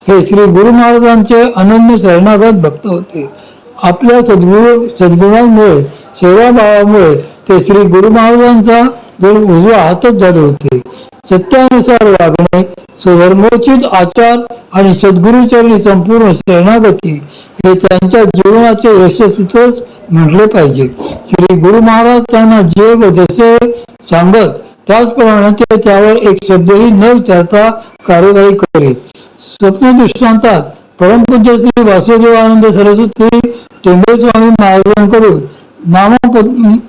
हे श्री गुरु महाराजांचे अनन्य शरणागत भक्त होते. आपल्या सद्गुणांमुळे सेवाभावामुळे ते श्री गुरु महाराजांचा जण उजवा हातच झाले होते. सत्यानुसार वागणे, स्वधर्मोचित आचार आणि सद्गुरूचरणी संपूर्ण शरणागती हे त्यांच्या जीवनाचे यशस्सूत्रच म्हटले पाहिजे. श्री गुरु महाराज त्यांना जे व जसे सांगत त्याचप्रमाणे ते त्यावर एक शब्दही न विचारता कार्यवाही करीत. स्वप्नदृष्टांतात परमपूज्य श्री वासुदेवानंद सरस्वती टेंबे स्वामी महाराजांकडून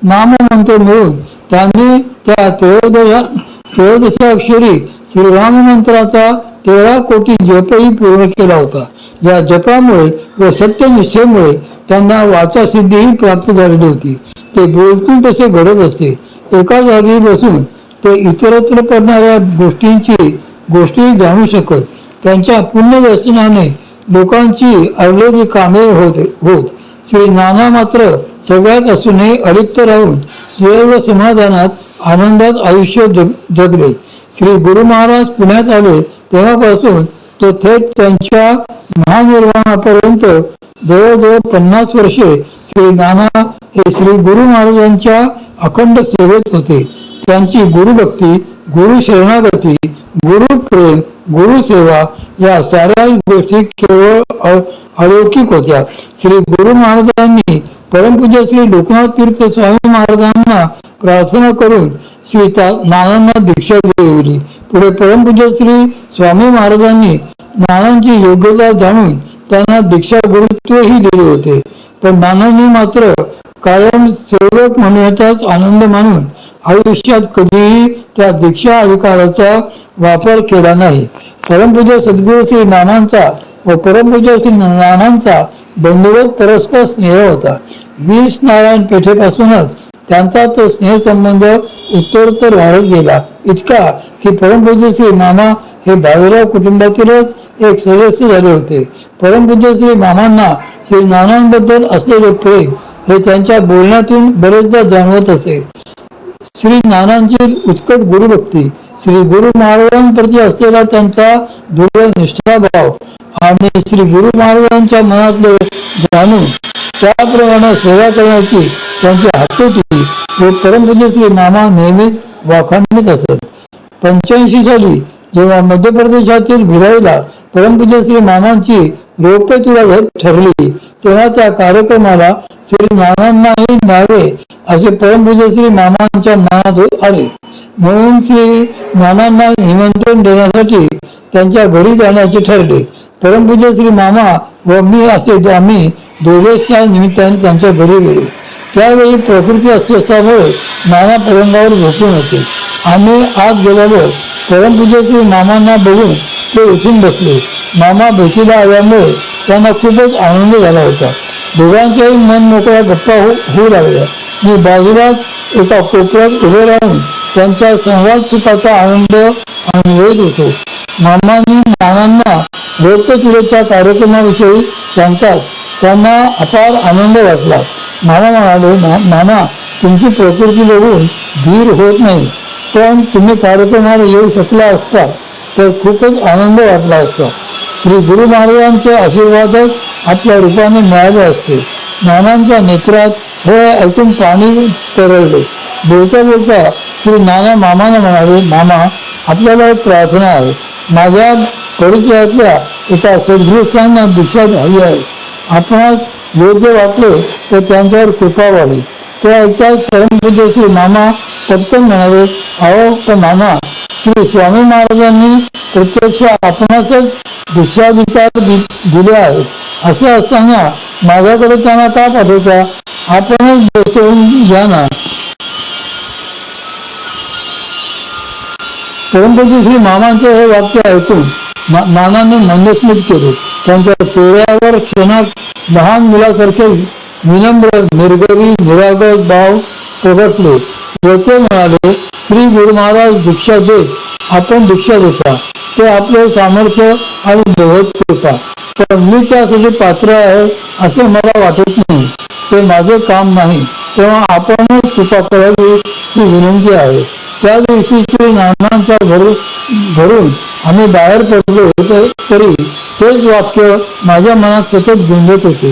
नाममंत्र मिळून त्यांनी त्या 13 अक्षरी श्रीराम मंत्राचा 13 कोटी जपही पूर्ण केला होता. या जपामुळे व सत्यनिष्ठेमुळे त्यांना वाचासिद्धीही प्राप्त झालेली होती. ते बोलतील तसे घडत असते. एका जागी बसून ते इतरत्र पडणाऱ्या गोष्टी जाणू शकत. त्यांच्या पुण्यदर्शनाने लोकांची अडलेली कामे होत. श्री नाना मात्र सगळ्यात असूनही अलिप्त राहून सर्व समाधानात आनंदात आयुष्य जगले. श्री गुरु महाराज पुण्यात आले तेव्हापासून तो थेट त्यांच्या महानिर्वाणापर्यंत जवळजवळ 50 वर्षे श्री नाना हे श्री गुरु महाराजांच्या अखंड सेवेत होते. त्यांची गुरुभक्ती, गुरु शरणागती, गुरु प्रेम, गुरु सेवा या साऱ्या गोष्टी केवळ अलौकिक होत्या. श्री गुरु महाराजांनी परमपूज्य श्री लोकनाथ तीर्थ स्वामी महाराजांना प्रार्थना करून श्री नानांना दीक्षा देवली. पुढे परमपूज्य श्री स्वामी महाराजांनी नानांची योग्यता जाणून त्यांना दीक्षा गुरुत्वही दिले होते. पण नानांनी मात्र कायम सेवक म्हणण्याचाच आनंद मानून आयुष्यात कधीही त्या दीक्षा अधिकाराचा वापर केला नाही. परमपूज्य सद्गुरू श्री नानांचा व परमपूज्य श्री नानांचा बंधुवत परस्पर स्नेह होता. 20 नारायण पेठेपासूनच त्यांचा तो स्नेहसंबंध उत्तरोत्तर वाढत गेला. इतका की परमपूज्य श्री मामा हे बाजीराव कुटुंबातीलच एक सदस्य झाले होते. परमपूज्य श्री मामांना श्री नानांबद्दल असलेले प्रेम हे त्यांच्या बोलण्यातून बरेचदा जाणवत असे. श्री नानांची उत्कट गुरुभक्ती, श्री गुरु महाराजांप्रती असलेला त्यांचा दृढ निष्ठाभाव आणि श्री गुरु महाराजांच्या मनातले जाणून त्याप्रमाणे सेवा करण्याची त्यांची हातोटी व परमपूज्य श्री मामा नेहमीच वाखाणत असत. 85 साली जेव्हा मध्य प्रदेशातील भिराईला परमपूज्य श्री मामांची रौप्य तुला ठरली तेव्हा त्या कार्यक्रमाला श्री नानांनाही न्यावे असे परमपूज्य श्री मामांच्या मनात आले. म्हणून श्री नानांना निमंत्रण देण्यासाठी त्यांच्या घरी जाण्याचे ठरले. परमपूज्य श्री मामा व मी असे आम्ही दोघेच त्या निमित्ताने त्यांच्या घरी गेलो. त्यावेळी प्रकृती अस्वस्थामुळे नाना पलंगावर झोपून होते. आम्ही आत गेल्यावर परमपूज्य श्री मामांना बघून ते उठून बसले. मामा भेटीला आल्यामुळे त्यांना खूपच आनंद झाला होता. दोघांच्याही मन मोकळ्या गप्पा होऊ लागल्या. मी बाजूलाच एका कोपऱ्यात उभे राहून त्यांच्या संवाद सुखाचा आनंद अनुभवत होतो. मामांनी नानांना रौप्यचुरेच्या कार्यक्रमाविषयी सांगताच त्यांना अपार आनंद वाटला. मामा म्हणाले, नाना तुमची प्रकृती बघून धीर होत नाही, पण तुम्ही कार्यक्रमाला येऊ शकला असता तर खूपच आनंद वाटला असता. श्री गुरु महाराजांचे आशीर्वादच आपल्या रूपाने मिळाले असते. नानांच्या नेत्रात हे ऐकून पाणी तरळले. बोलता बोलता श्री नाना मामांना म्हणाले, मामा आपल्याला एक प्रार्थना आहे. माझ्या परिचयातल्या एका सद्गुरूंना दीक्षा झाली आहे. आपणास योग्य वाटले तर त्यांच्यावर कृपा व्हावी. ते ऐकताच परमपूज्य श्री मामा पटकन म्हणाले, अहो पण नाना श्री स्वामी महाराजांनी प्रत्यक्ष आपणासच दीक्षाधिकार दिले आहेत. असे असताना माझ्याकडे त्यांना का पाठवता? आपणच बसवून घ्या ना. परमपूज्य श्री मामांचे हे वाक्य ऐकून नानांनी मंदस्मित केले. त्यांच्या चेहऱ्यावर क्षणात लहान मुलासारखे विनम्र निर्गवी निरागस भाव प्रगटले व ते म्हणाले, श्री गुरु महाराज दीक्षा देत आपण दीक्षा देता, ते आपले सामर्थ्य आणि देवत कृपा, पण मी त्यासाठी पात्र आहे असे मला वाटत नाही. ते माझे काम नाही, तेव्हा आपणच कृपा करावी ही विनंती आहे. त्या दिवशी श्री नानांच्या घरून आम्ही बाहेर पडलो तरी तेच वाक्य माझ्या मनात सतत गुंजत होते.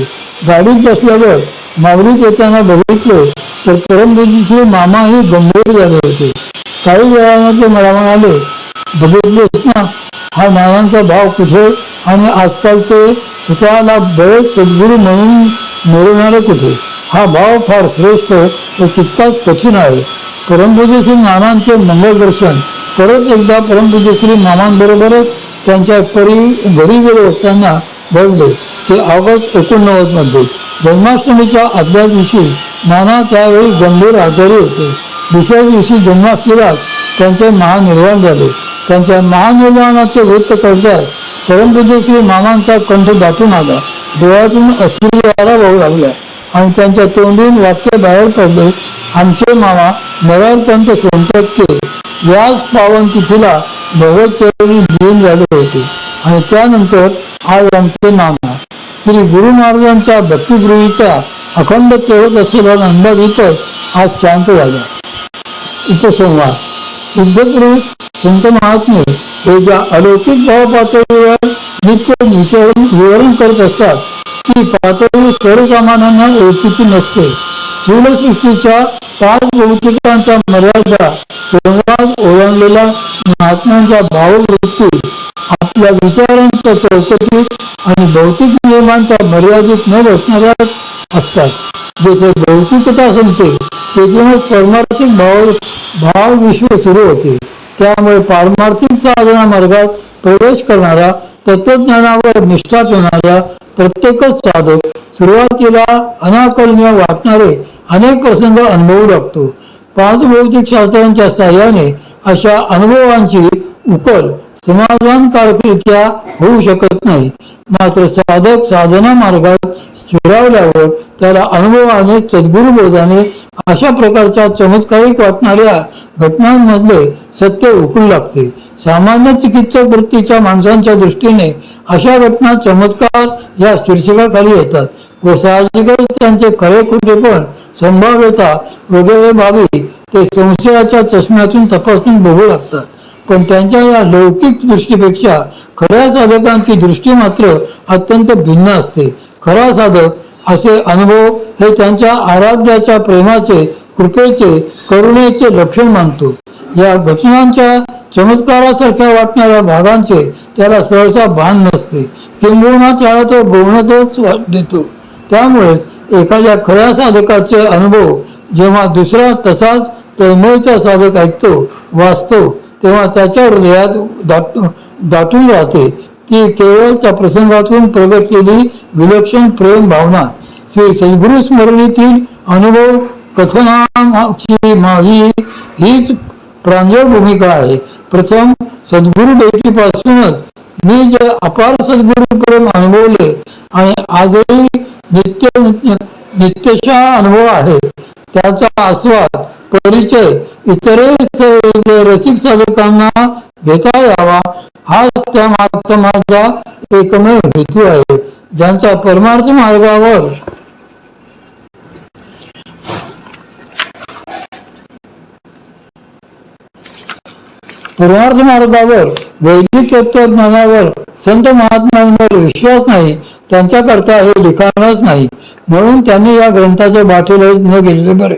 गाडीत बसल्यावर मावळीत येताना बघितले तर परमपूज्य मामाही गंभीर झाले होते. काही वेळानं ते मला म्हणाले, बघितलेस ना हा नानांचा भाव कुठे आणि आजकालचे स्वतःला बरेच सद्गुरू म्हणून मिळवणारे कुठे. हा भाव फार श्रेष्ठ व तितकाच कठीण आहे. परमपूज्य श्री नानांचे मंगल दर्शन परत एकदा परमपूज्य श्री मामांबरोबरच त्यांच्या घरी गेले असताना घडले. ते ऑगस्ट 1989 मध्ये जन्माष्टमीच्या आदल्या दिवशी नाना त्यावेळी गंभीर आजारी होते. दुसऱ्या दिवशी जन्माष्टमीलाच त्यांचे महानिर्वाण झाले. त्यांच्या महानिर्वाणाचे वृत्त कळताच परमपूज्य श्री मामांचा कंठ दाटून आला. डोळ्यातून अश्रूधारा वाहू लागल्या आणि त्यांच्या तोंडून वाक्य बाहेर पडले, आमचे मामा नरहरपंत सोनटक्के याच पावन तिथीला भगवत चरणी लीन झाले होते. आणि त्यानंतर आज आमचे नाना श्री गुरु महाराजांच्या भक्तिगृहीचा अखंड तेवत असलेला नंदादीपच आज शांत झाला. उपसंहार. सिद्धपुरुष संत महात्मे हे ज्या अलौकिक भाव पातळीवर नित्य विवरण करत असतात ती पातळी सर्वसामान्यांना ओळखीची नसते. स्थूलसृष्टीच्या 5 भौतिकांच्या मर्यादा संवाद ओलांडलेल्या महात्म्यांच्या भाववृत्ती आपल्या विचारांच्या चौकटीत आणि भौतिक नियमांच्या मर्यादित न बसणाऱ्याच असतात. जेथे भौतिकता संपते तेथूनच पारमार्थिक भाव विश्व सुरू होते. त्यामुळे पारमार्थिक साधना मार्गात प्रवेश करणारा तत्वज्ञानावर निष्ठा ठेवणारा प्रत्येकच साधक सुरुवातीला अनाकलनीय वाटणारे अनेक प्रसंग अनुभवू लागतो. 5 भौतिक शास्त्रांच्या साहाय्याने अशा अनुभवांची उकल समाधानकारकरित्या होऊ शकत नाही. मात्र साधक साधना मार्गात स्थिरावल्यावर त्याला अनुभवाने सद्गुरुबोधाने अशा प्रकारच्या चमत्कारिक वाटणाऱ्या घटनांमधले सत्य उकळू लागते. सामान्य चिकित्सक वृत्तीच्या माणसांच्या दृष्टीने अशा घटना चमत्कार या शीर्षकाखाली येतात व साहजिकच त्यांचे खरे खोटेपण, संभाव्यता वगैरे बाबी ते संशयाच्या चष्म्यातून तपासून बघू लागतात. पण त्यांच्या या लौकिक दृष्टीपेक्षा खऱ्या साधकांची दृष्टी मात्र अत्यंत भिन्न असते. खरा साधक असे अनुभव हे त्यांच्या आराध्याच्या प्रेमाचे, कृपेचे, करुणेचे लक्षण मानतो. या घटनांच्या चमत्कारासारख्या वाटणाऱ्या भागांचे त्याला सहसा भान नसते. किंबहुना त्याला तो गौणतच देतो. त्यामुळेच एखाद्या खऱ्या साधकाचे अनुभव जेव्हा दुसरा तसाच तळमळीचा साधक ऐकतो, वाचतो, तेव्हा त्याच्या हृदयात दाटून राहते ती केवळ त्या प्रसंगातून प्रगटलेली विलक्षण प्रेम भावना. श्री सद्गुरु स्मरणीतील अनुभव कथनाची माझी हीच प्रांजळ भूमिका आहे. प्रथम सद्गुरु भेटीपासूनच मी जे अपार सद्गुरु प्रेम अनुभवले आणि आजही नित्यशा अनुभव आहे त्याचा आस्वाद, परिचय इतरही रसिक साधकांना घेता यावा हाच त्या मागचा माझा एकमेव हेतू आहे. ज्यांचा परमार्थ मार्गावर वैदिक तत्वज्ञानावर संत महात्म्यांवर विश्वास नाही त्यांच्याकरता हे लिखाणच नाही. म्हणून त्यांनी या ग्रंथाचे बाठेले न गेलेले बरे.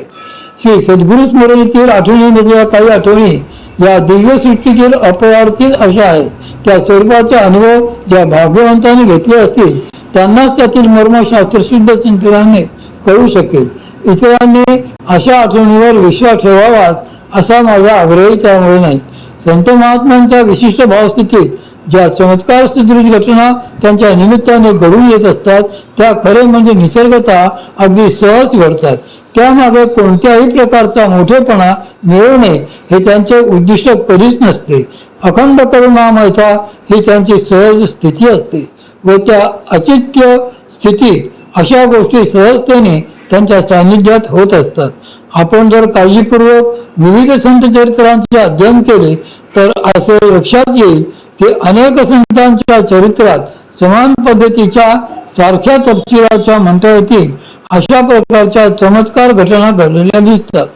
श्री सद्गुरु स्मरणीतील आठवणीमधल्या काही आठवणी या दिव्य सृष्टीतील अपवार्थीच अशा आहेत. त्या स्वरूपाचे अनुभव ज्या भाग्यवंतांनी घेतले असतील त्यांनाच त्यातील मर्म शास्त्रशुद्ध चिंतनाने कळू शकेल. इतरांनी अशा आठवणीवर विश्वास ठेवावाच असा माझा आग्रही त्यामुळे नाही. संत महात्म्यांच्या विशिष्ट भावस्थितीत ज्या चमत्कार सदृश घटना त्यांच्या निमित्ताने घडून येत असतात त्या खरे म्हणजे निसर्गतः अगदी सहज घडतात. त्यामागे कोणत्याही प्रकारचा मोठेपणा मिळवणे हे त्यांचे उद्दिष्ट कधीच नसते. अखंड करुणामयता ही त्यांची सहज स्थिती असते व त्या अचित्य स्थितीत अशा गोष्टी सहजतेने त्यांच्या सान्निध्यात होत असतात. आपण जर काळजीपूर्वक विविध संत चरित्रांचे अध्ययन केले तर असे लक्षात येईल की अनेक संतांच्या चरित्रात समान पद्धतीच्या सारख्या तपशिलाच्या म्हणता येतील अशा प्रकारच्या चमत्कार घटना घडलेल्या दिसतात.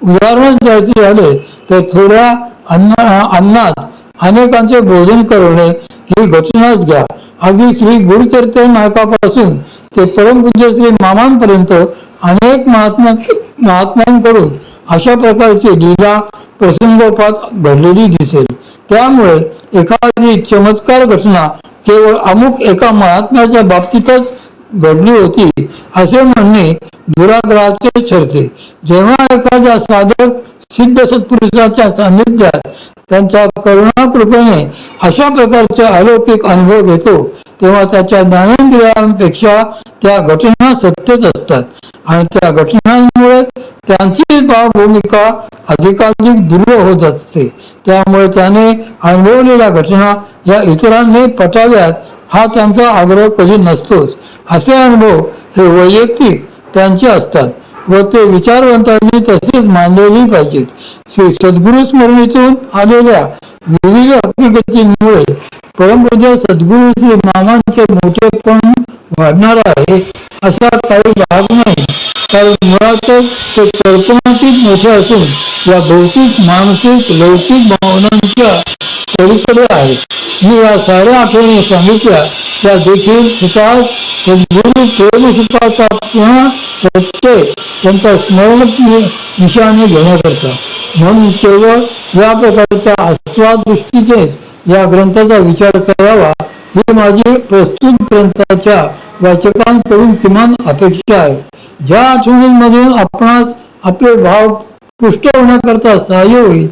उदाहरण द्यायचे झाले तर थोड्या अन्नात अनेकांचे भोजन करवणे ही घटनाच घ्या. अगदी श्री गुरुचरित्र नायकापासून ते परमपूज्य श्री मामांपर्यंत अनेक महात्म्यांकडून अशा प्रकारची लीला प्रसंगोपात घडलेली दिसेल. त्यामुळे एखादी चमत्कार घटना केवळ अमुक एका महात्म्याच्या बाबतीतच घडली होती असे म्हणणे दुराग्रहाचे ठरते. जेव्हा एखाद्या साधक सिद्ध सत्पुरुषाच्या सान्निध्यात त्यांच्या करुणाकृपेने अशा प्रकारचे अलौकिक अनुभव घेतो तेव्हा त्याच्या ज्ञानेंद्रियांपेक्षा त्या घटना सत्यच असतात आणि त्या घटनांमुळे त्यांची भावभूमिका अधिकाधिक दृढ होत असते. त्यामुळे त्याने अनुभवलेल्या घटना या इतरांनी पटाव्यात हा त्यांचा आग्रह कधी नसतोच. असे अनुभव हे वैयक्तिक त्यांचे असतात व ते विचारवंतांनी तसेच मानलेली पाहिजेत. श्री सद्गुरु स्मरणीतून आलेल्या विविध हकीकतींमुळे परमपूज्य सद्गुरु श्री मामांचे मोठेपण वाढणार आहे असा काही भाग नाही. कारण मुळातच ते कल्पनातीत मोठे असून या भौतिक मानसिक लौकिक भावनांच्या पलीकडे आहे. मी या साऱ्या आठवणी सांगितल्या त्या देखील स्वतः सद्गुरु प्रेमसुखाचा पुन्हा प्रत्यय त्यांचा स्मरण निशाने घेण्याकरता. म्हणून केवळ या प्रकारच्या आस्वाद दृष्टीचे या ग्रंथाचा विचार करावा ही माझी प्रस्तुत ग्रंथाच्या वाचकांकडून किमान अपेक्षा आहे. ज्या आठवणींमधून आपणास आपले भाव पुष्ट होण्याकरता सहाय्य होईल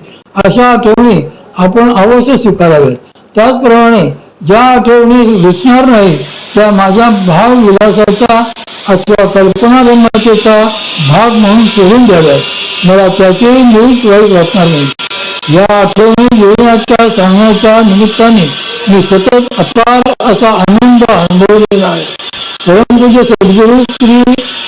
अशा आठवणी आपण अवश्य स्वीकाराव्यात. त्याचप्रमाणे ज्या आठवणी रुचणार नाही त्या माझ्या भाव विलासाचा अथवा कल्पनारम्यतेचा भाग म्हणून सोडून द्याव्यात. मला त्याचेही मुळीच वाईट वाटणार नाही. या आठवणी लिहिण्याच्या सांगण्याच्या निमित्ताने मी सतत अपार असा आनंद अनुभवलेला आहे. परमपूज्य सद्गुरु श्री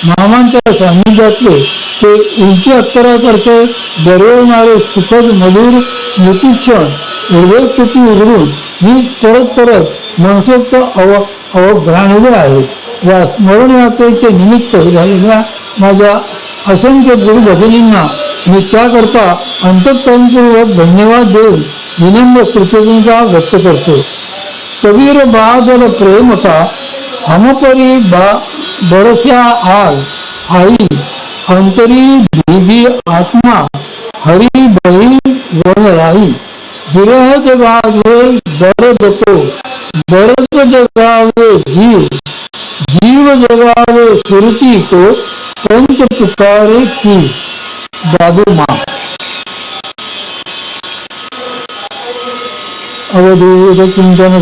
मामांच्या सान्निध्यातले ते उंची अत्तरासारखे दरवणारे सुखद मधुर स्मृतिक्षण हृदयकृती उघडून मी परत मनसोक्त अवघ्राणले आहेत. या स्मरण यात्रेचे निमित्त झालेल्या माझ्या असंख्य गुरुभगिनींना मी त्याकरता अंतःकरणपूर्वक धन्यवाद देऊन विनम्र कृतज्ञता व्यक्त करतो. कबीर बहादुर प्रेम का हमपरी बरस्या आल आई अंतरी भीगी आत्मा हरी बही वन राही विरह जगावे दर्द को दर्द जगावे जीव जीव जगावे सुरती को पंच पुकारे की दादू माँ. अवधूत चिंतन